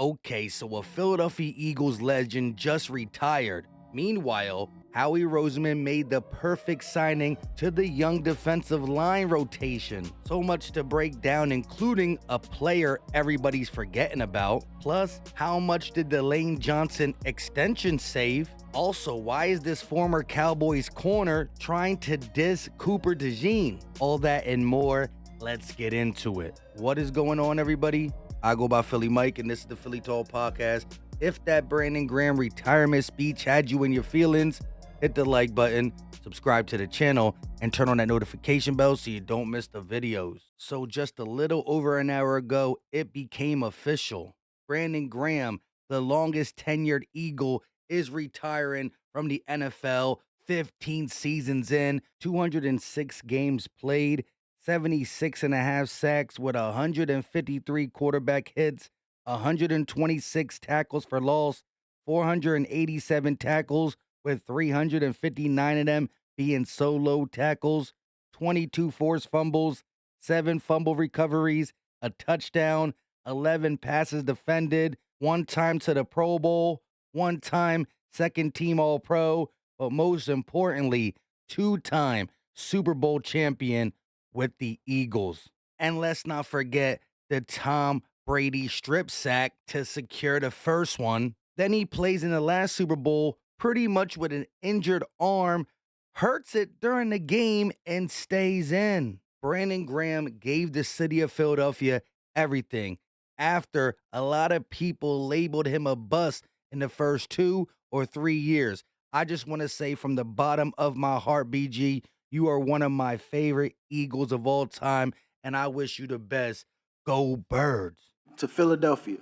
Okay, so a Philadelphia Eagles legend just retired. Meanwhile, Howie Roseman made the perfect signing to the young defensive line rotation. So much to break down, including a player everybody's forgetting about. Plus, how much did the Lane Johnson extension save? Also, why is this former Cowboys corner trying to diss Cooper DeJean? All that and more. Let's get into it. What is going on, everybody? I go by Philly Mike, and this is the Philly Talk Podcast. If that Brandon Graham retirement speech had you in your feelings, hit the like button, subscribe to the channel, and turn on that notification bell so you don't miss the videos. So just a little over an hour ago, it became official. Brandon Graham, the longest tenured Eagle, is retiring from the NFL. 15 seasons in, 206 games played, 76 and a half sacks with 153 quarterback hits, 126 tackles for loss, 487 tackles with 359 of them being solo tackles, 22 forced fumbles, 7 fumble recoveries, a touchdown, 11 passes defended, 1 time to the Pro Bowl, 1 time second team All-Pro, but most importantly, 2-time Super Bowl champion with the Eagles. And let's not forget the Tom Brady strip sack to secure the first one. Then he plays in the last Super Bowl pretty much with an injured arm, hurts it during the game, and stays in. Brandon Graham gave the city of Philadelphia everything after a lot of people labeled him a bust in the first 2 or 3 years. I just want to say from the bottom of my heart, BG, you are one of my favorite Eagles of all time, and I wish you the best. Go Birds. To Philadelphia,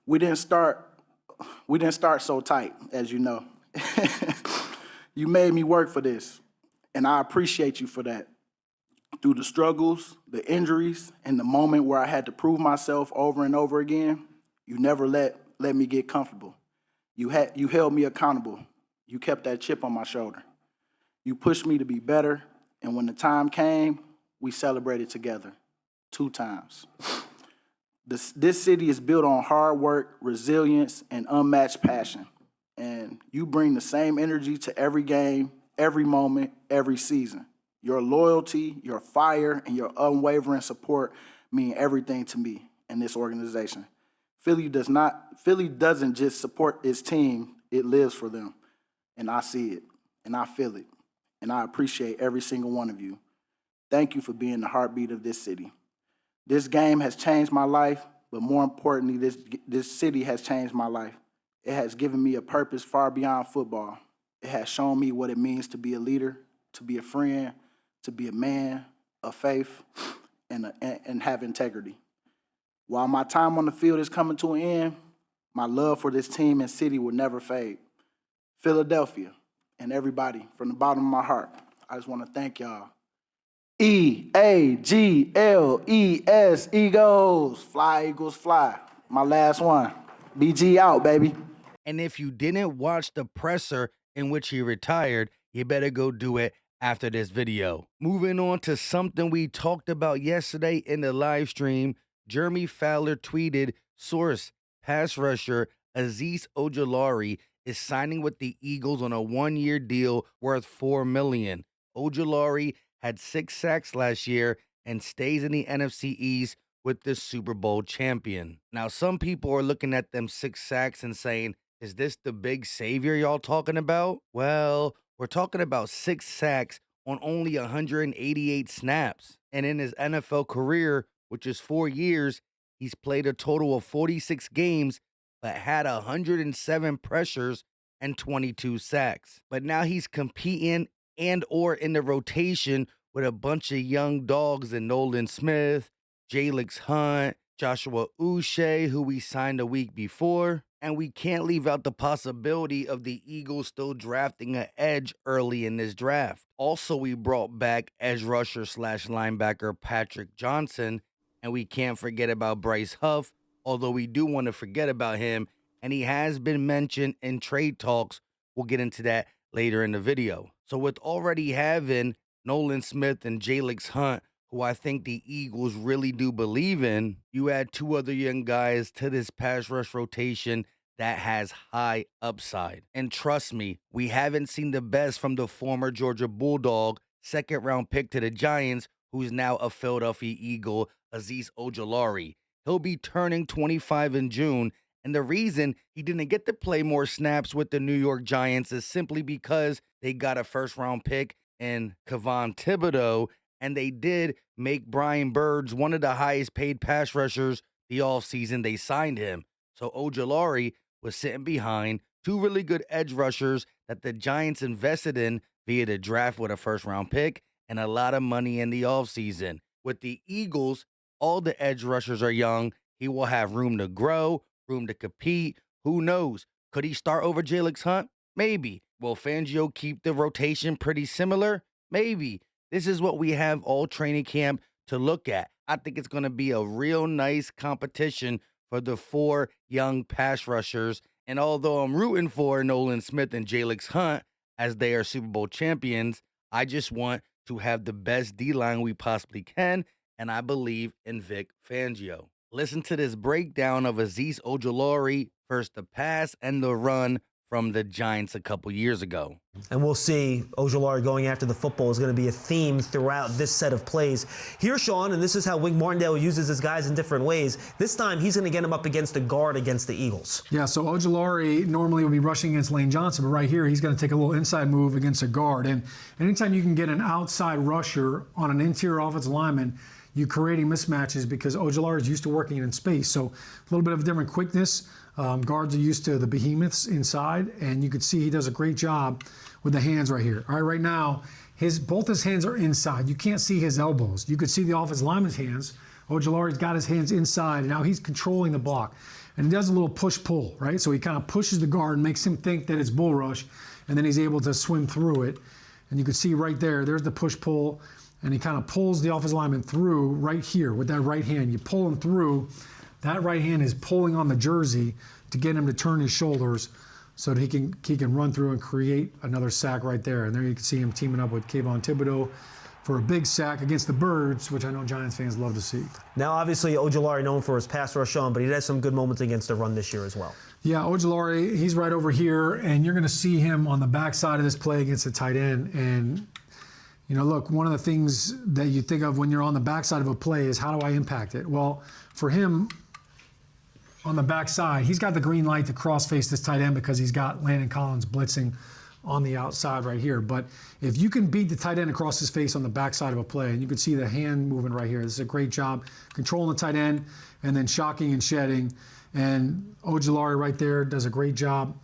we didn't start so tight, as you know. You made me work for this, and I appreciate you for that. Through the struggles, the injuries, and the moment where I had to prove myself over and over again, you never let me get comfortable. You held me accountable. You kept that chip on my shoulder. You pushed me to be better, and when the time came, we celebrated together 2 times. This city is built on hard work, resilience, and unmatched passion. And you bring the same energy to every game, every moment, every season. Your loyalty, your fire, and your unwavering support mean everything to me and this organization. Philly doesn't just support its team, it lives for them. And I see it, and I feel it, and I appreciate every single one of you. Thank you for being the heartbeat of this city. This game has changed my life, but more importantly, this city has changed my life. It has given me a purpose far beyond football. It has shown me what it means to be a leader, to be a friend, to be a man of faith, and have integrity. While my time on the field is coming to an end, my love for this team and city will never fade. Philadelphia and everybody, from the bottom of my heart, I just want to thank y'all. EAGLES, Eagles. Fly, Eagles, fly. My last one. BG out, baby. And if you didn't watch the presser in which he retired, you better go do it after this video. Moving on to something we talked about yesterday in the live stream, Jeremy Fowler tweeted, source, pass rusher Azeez Ojulari is signing with the Eagles on a 1-year deal worth $4 million. Ojulari had 6 sacks last year and stays in the NFC East with the Super Bowl champion. Now, some people are looking at them 6 sacks and saying, is this the big savior y'all talking about? Well, we're talking about 6 sacks on only 188 snaps. And in his NFL career, which is 4 years, he's played a total of 46 games, but had 107 pressures and 22 sacks. But now he's competing and or in the rotation with a bunch of young dogs in Nolan Smith, Jalix Hunt, Joshua Uche, who we signed a week before. And we can't leave out the possibility of the Eagles still drafting an edge early in this draft. Also, we brought back edge rusher / linebacker Patrick Johnson. And we can't forget about Bryce Huff, although we do want to forget about him. And he has been mentioned in trade talks. We'll get into that later in the video. So with already having Nolan Smith and Jalix Hunt, who I think the Eagles really do believe in, you add two other young guys to this pass rush rotation that has high upside. And trust me, we haven't seen the best from the former Georgia Bulldog, second round pick to the Giants, who's now a Philadelphia Eagle, Azeez Ojulari. He'll be turning 25 in June, and the reason he didn't get to play more snaps with the New York Giants is simply because they got a first round pick in Kevon Thibodeau, and they did make Brian Burns one of the highest paid pass rushers the offseason they signed him. So Ojulari was sitting behind two really good edge rushers that the Giants invested in via the draft with a first round pick and a lot of money in the offseason. With the Eagles, all the edge rushers are young. He will have room to grow, room to compete. Who knows? Could he start over Jalix Hunt? Maybe. Will Fangio keep the rotation pretty similar? Maybe. This is what we have all training camp to look at. I think it's going to be a real nice competition for the four young pass rushers. And although I'm rooting for Nolan Smith and Jalix Hunt as they are Super Bowl champions, I just want to have the best D-line we possibly can, and I believe in Vic Fangio. Listen to this breakdown of Azeez Ojulari, first the pass and the run from the Giants a couple years ago. And we'll see Ojulari going after the football is going to be a theme throughout this set of plays. Here, Sean, and this is how Wink Martindale uses his guys in different ways. This time, he's going to get him up against a guard against the Eagles. Yeah, so Ojulari normally would be rushing against Lane Johnson, but right here, he's going to take a little inside move against a guard. And anytime you can get an outside rusher on an interior offensive lineman, you're creating mismatches because Ojulari is used to working in space. So a little bit of a different quickness. Guards are used to the behemoths inside, and you can see he does a great job with the hands right here. All right, right now, both his hands are inside. You can't see his elbows. You could see the offensive lineman's hands. Ojulari's got his hands inside, and now he's controlling the block. And he does a little push-pull, right? So he kind of pushes the guard and makes him think that it's bull rush, and then he's able to swim through it. And you can see right there's the push-pull, and he kind of pulls the offensive lineman through right here with that right hand. You pull him through. That right hand is pulling on the jersey to get him to turn his shoulders so that he can run through and create another sack right there. And there you can see him teaming up with Kevon Thibodeau for a big sack against the Birds, which I know Giants fans love to see. Now, obviously, Ojulari known for his pass rush, Sean, but he has some good moments against the run this year as well. Yeah, Ojulari, he's right over here, and you're going to see him on the backside of this play against the tight end. And you know, look, one of the things that you think of when you're on the backside of a play is how do I impact it? Well, for him, on the backside, he's got the green light to cross-face this tight end because he's got Landon Collins blitzing on the outside right here. But if you can beat the tight end across his face on the backside of a play, and you can see the hand movement right here, this is a great job controlling the tight end and then shocking and shedding. And Ojulari right there does a great job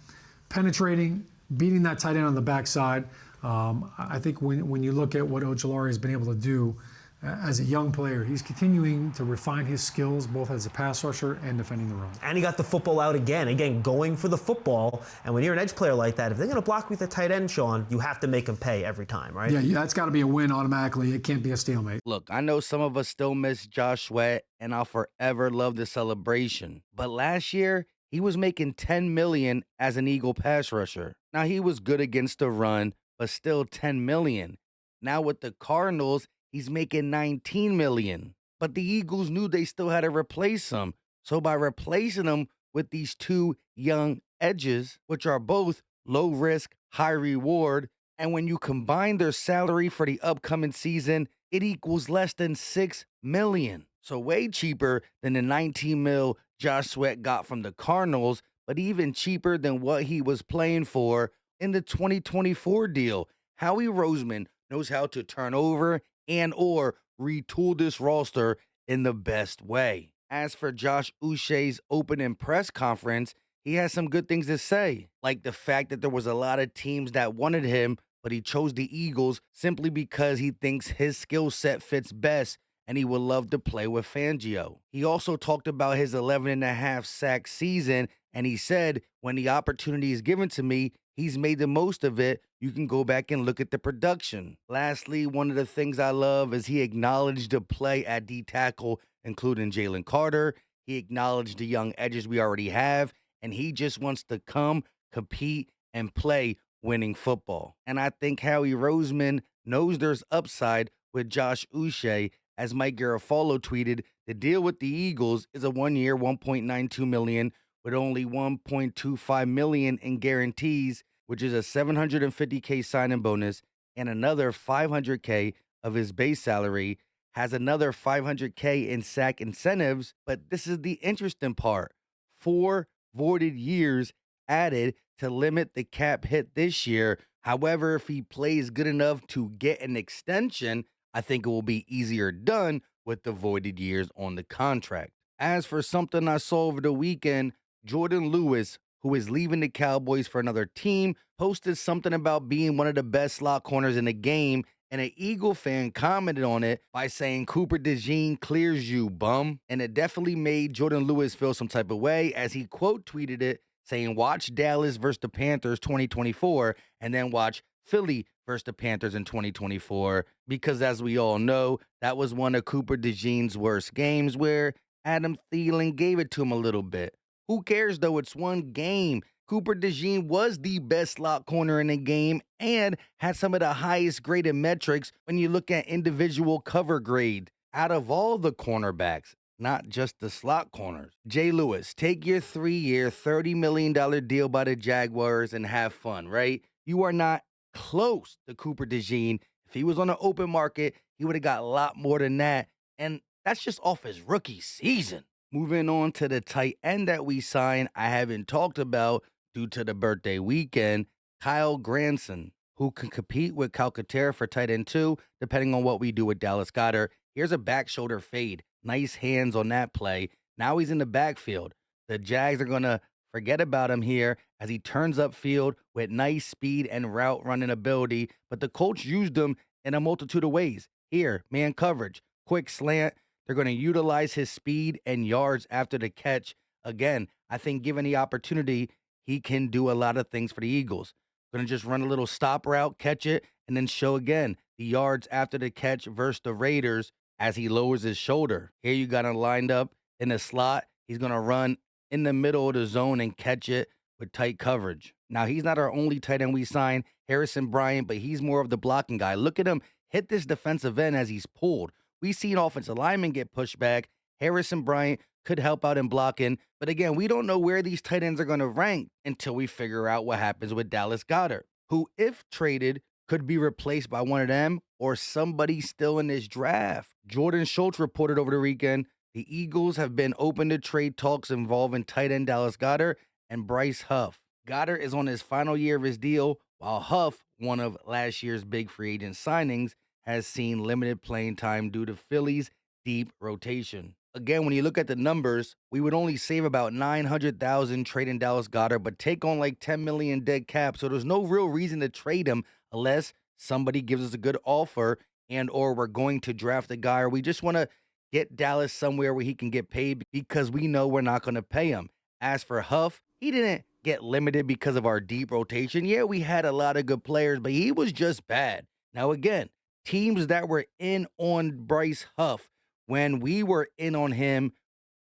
penetrating, beating that tight end on the backside. I think when you look at what Ojulari has been able to do as a young player, he's continuing to refine his skills both as a pass rusher and defending the run. And he got the football out again, going for the football. And when you're an edge player like that, if they're going to block with a tight end, Sean, you have to make him pay every time, right? Yeah, that's got to be a win automatically. It can't be a stalemate. Look, I know some of us still miss Josh Sweat, and I'll forever love the celebration. But last year, he was making $10 million as an Eagle pass rusher. Now, he was good against the run, but still $10 million. Now with the Cardinals, he's making $19 million. But the Eagles knew they still had to replace him. So by replacing him with these two young edges, which are both low risk, high reward, and when you combine their salary for the upcoming season, it equals less than $6 million. So way cheaper than the $19 million Josh Sweat got from the Cardinals, but even cheaper than what he was playing for in the 2024 deal. Howie Roseman knows how to turn over and or retool this roster in the best way. As for Josh Uche's opening press conference, he has some good things to say, like the fact that there was a lot of teams that wanted him, but he chose the Eagles simply because he thinks his skill set fits best and he would love to play with Fangio. He also talked about his 11.5 sack season, and he said, when the opportunity is given to me, he's made the most of it. You can go back and look at the production. Lastly, one of the things I love is he acknowledged the play at D-tackle, including Jalen Carter. He acknowledged the young edges we already have, and he just wants to come, compete, and play winning football. And I think Howie Roseman knows there's upside with Josh Uche As Mike Garafolo tweeted, the deal with the Eagles is a 1-year, $1.92 million with only $1.25 million in guarantees, which is a $750K signing bonus and another $500K of his base salary, has another $500K in sack incentives. But this is the interesting part: 4 voided years added to limit the cap hit this year. However, if he plays good enough to get an extension, I think it will be easier done with the voided years on the contract. As for something I saw over the weekend, Jordan Lewis, who is leaving the Cowboys for another team, posted something about being one of the best slot corners in the game, and an Eagle fan commented on it by saying, "Cooper DeJean clears you, bum." And it definitely made Jordan Lewis feel some type of way, as he quote tweeted it, saying, "Watch Dallas versus the Panthers 2024, and then watch Philly versus the Panthers in 2024, because as we all know, that was one of Cooper DeJean's worst games where Adam Thielen gave it to him a little bit. Who cares though? It's one game. Cooper DeJean was the best slot corner in the game and had some of the highest graded metrics when you look at individual cover grade out of all the cornerbacks, not just the slot corners. Jay Lewis, take your 3-year, $30 million deal by the Jaguars and have fun, right? You are not close to Cooper DeJean. If he was on the open market, he would have got a lot more than that. And that's just off his rookie season. Moving on to the tight end that we signed, I haven't talked about due to the birthday weekend, Kyle Granson, who can compete with Calcaterra for tight end 2, depending on what we do with Dallas Goedert. Here's a back shoulder fade. Nice hands on that play. Now he's in the backfield. The Jags are going to forget about him here as he turns upfield with nice speed and route running ability, but the Colts used him in a multitude of ways. Here, man coverage, quick slant. They're going to utilize his speed and yards after the catch. Again, I think given the opportunity, he can do a lot of things for the Eagles. Going to just run a little stop route, catch it, and then show again the yards after the catch versus the Raiders as he lowers his shoulder. Here you got him lined up in the slot. He's going to run in the middle of the zone and catch it with tight coverage. Now, he's not our only tight end we signed, Harrison Bryant, but he's more of the blocking guy. Look at him hit this defensive end as he's pulled. We've seen offensive linemen get pushed back. Harrison Bryant could help out in blocking. But again, we don't know where these tight ends are going to rank until we figure out what happens with Dallas Goedert, who, if traded, could be replaced by one of them or somebody still in this draft. Jordan Schultz reported over the weekend the Eagles have been open to trade talks involving tight end Dallas Goedert and Bryce Huff. Goedert is on his final year of his deal, while Huff, one of last year's big free agent signings, has seen limited playing time due to Philly's deep rotation. Again, when you look at the numbers, we would only save about $900,000 trading Dallas Goedert, but take on like $10 million dead cap. So there's no real reason to trade him unless somebody gives us a good offer and or we're going to draft a guy, or we just want to get Dallas somewhere where he can get paid because we know we're not going to pay him. As for Huff, he didn't get limited because of our deep rotation. Yeah, we had a lot of good players, but he was just bad. Now again, teams that were in on Bryce Huff when we were in on him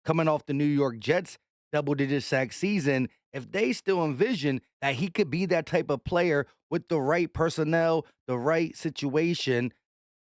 coming off the New York Jets double-digit sack season, if they still envision that he could be that type of player with the right personnel, the right situation,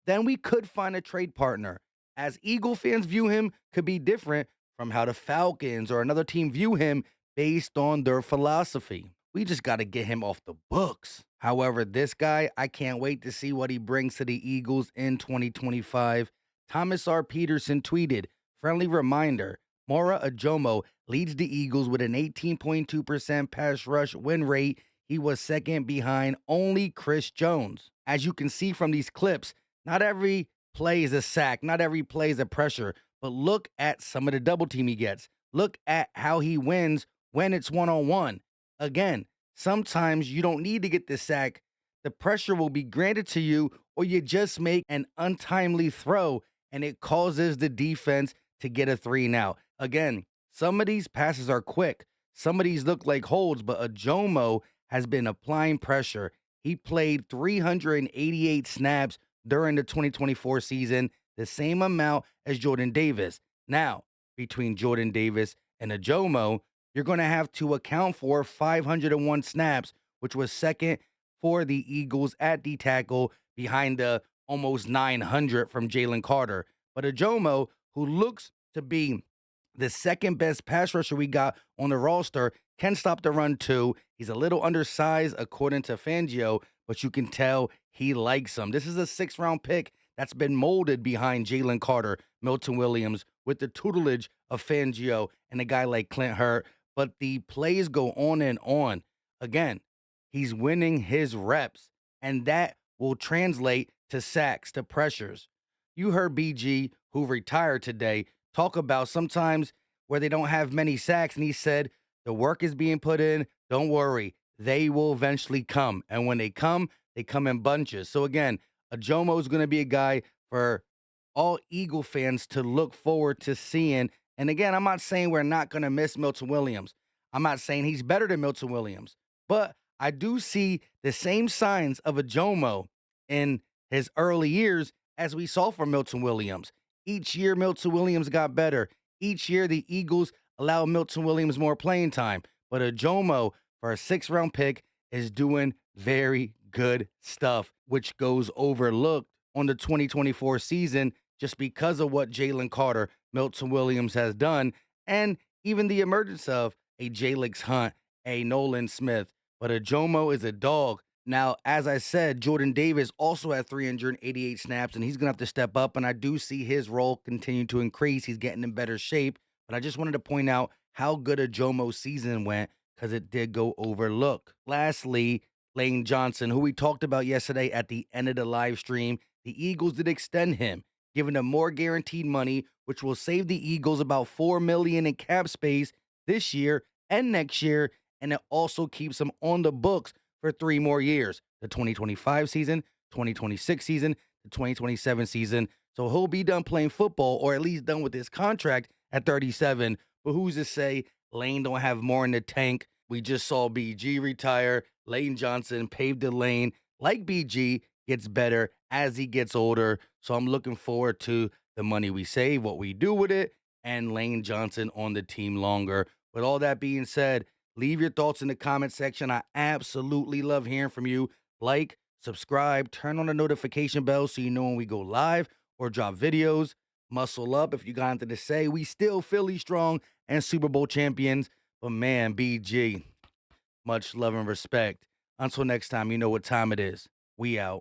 then we could find a trade partner. As Eagle fans view him could be different from how the Falcons or another team view him based on their philosophy. We just got to get him off the books. However, this guy, I can't wait to see what he brings to the Eagles in 2025. Thomas R. Peterson tweeted, "Friendly reminder, Moro Ojomo leads the Eagles with an 18.2% pass rush win rate. He was second behind only Chris Jones." As you can see from these clips, not every play is a sack, not every play is a pressure, but look at some of the double team he gets. Look at how he wins when it's one-on-one. Again, sometimes you don't need to get the sack. The pressure will be granted to you, or you just make an untimely throw, and it causes the defense to get a 3 and out. Again, some of these passes are quick. Some of these look like holds, but Ojomo has been applying pressure. He played 388 snaps during the 2024 season, the same amount as Jordan Davis. Now, between Jordan Davis and Ojomo, you're going to have to account for 501 snaps, which was second for the Eagles at D tackle behind the almost 900 from Jalen Carter. But Ojomo, who looks to be the second best pass rusher we got on the roster, can stop the run too. He's a little undersized according to Fangio, but you can tell he likes him. This is a 6th-round pick that's been molded behind Jalen Carter, Milton Williams, with the tutelage of Fangio and a guy like Clint Hurt. But the plays go on and on. Again, he's winning his reps, and that will translate to sacks, to pressures. You heard BG, who retired today, talk about sometimes where they don't have many sacks, and he said, the work is being put in. Don't worry. They will eventually come. And when they come in bunches. So again, Ojomo is going to be a guy for all Eagle fans to look forward to seeing. And again, I'm not saying we're not going to miss Milton Williams. I'm not saying he's better than Milton Williams. But I do see the same signs of Ojomo in his early years as we saw from Milton Williams. Each year, Milton Williams got better. Each year, the Eagles allowed Milton Williams more playing time. But Ojomo, for a 6th-round pick, is doing very good stuff, which goes overlooked on the 2024 season just because of what Jalen Carter, Milton Williams has done, and even the emergence of a Jalix Hunt, a Nolan Smith. But Ojomo is a dog. Now, as I said, Jordan Davis also had 388 snaps, and he's going to have to step up, and I do see his role continue to increase. He's getting in better shape, but I just wanted to point out how good Ojomo's season went because it did go overlooked. Lastly, Lane Johnson, who we talked about yesterday at the end of the live stream, the Eagles did extend him, giving him more guaranteed money, which will save the Eagles about $4 million in cap space this year and next year, and it also keeps him on the books for 3 more years, the 2025 season, 2026 season, the 2027 season. So he'll be done playing football, or at least done with his contract at 37. But who's to say Lane don't have more in the tank? We just saw BG retire. Lane Johnson paved the lane. Like BG, gets better as he gets older. So I'm looking forward to the money we save, what we do with it, and Lane Johnson on the team longer. With all that being said, leave your thoughts in the comment section. I absolutely love hearing from you. Like, subscribe, turn on the notification bell so you know when we go live or drop videos. Muscle up if you got anything to say. We still Philly strong and Super Bowl champions. But man, BG, much love and respect. Until next time, you know what time it is. We out.